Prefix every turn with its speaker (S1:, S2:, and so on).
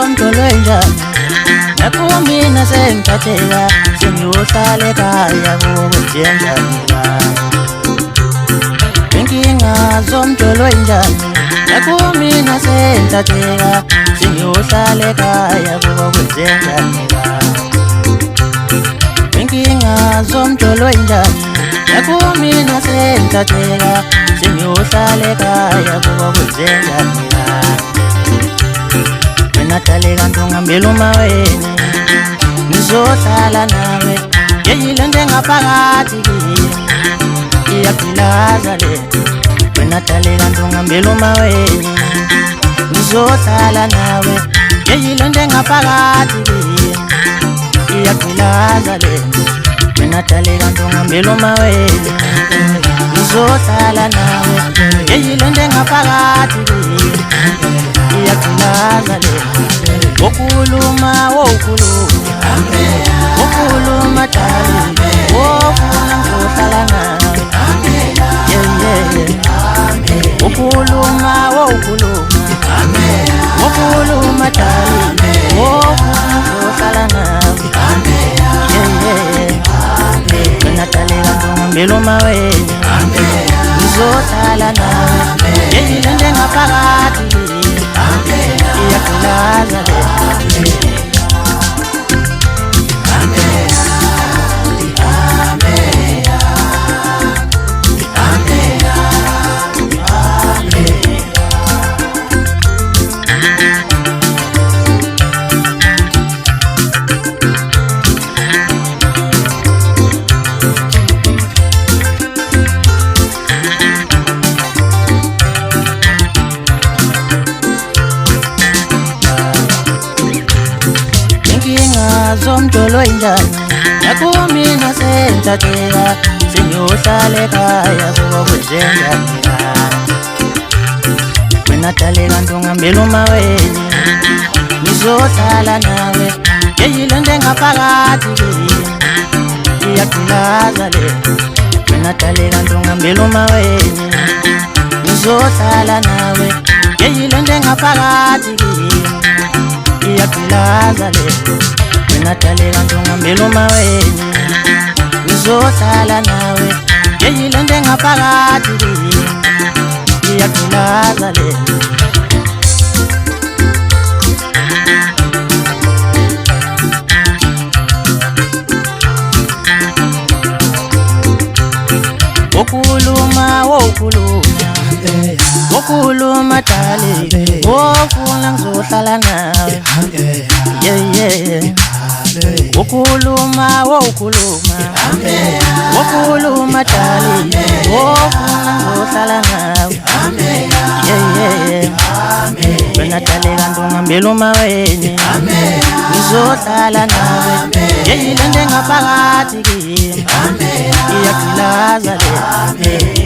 S1: zomdolo enjani nakumina sengithatheka sengiyohlala ekhaya kokwenzenjani inkinga zomdolo enjani nakumina sengithatheka sengiyohlala ekhaya kokwenzenjani inkinga zomdolo enjani nakumina sengithatheka sengiyohlala ekhaya kokwenzenjani Nataleka ntongambela umaweni ngizohlala nawe yeyile nto engaphakathi kimi iyagqilaza le Nataleka ntongambela umaweni ngizohlala nawe yeyile nto engaphakathi kimi iyagqilaza le Nataleka ntongambela umaweni ngizohlala nawe yeyile nto engaphakathi kimi iyagqilaza le Wokuluma wokuluma dali wofuna ngizohlala nawe Wokuluma wokuluma dali wofuna ngizohlala nawe Nataleka ntongambela umaweni ngizohlala nawe yeyile nto engaphakathi iyagqilaza le zomdolo enjani nakumina sengithatheka sengiyohlala ekhaya kokwenzenjani Nataleka ntongambela umaweni ngizohlala nawe yeyile nto engaphakathi kimi iyagqilaza le Nataleka ntongambela umaweni ngizohlala nawe yeyile nto engaphakathi kimi iyagqilaza le Nataleka ntongambela umaweni ngizohlala nawe yeyile nto engaphakathi kimi iyagqilaza le Wokuluma dali wofuna ngizohlala nawe Wokuluma dali wofuna ngizohlala nawe Nataleka ntongambela umaweni ngizohlala nawe yeyile nto engaphakathi kimi iyagqilaza le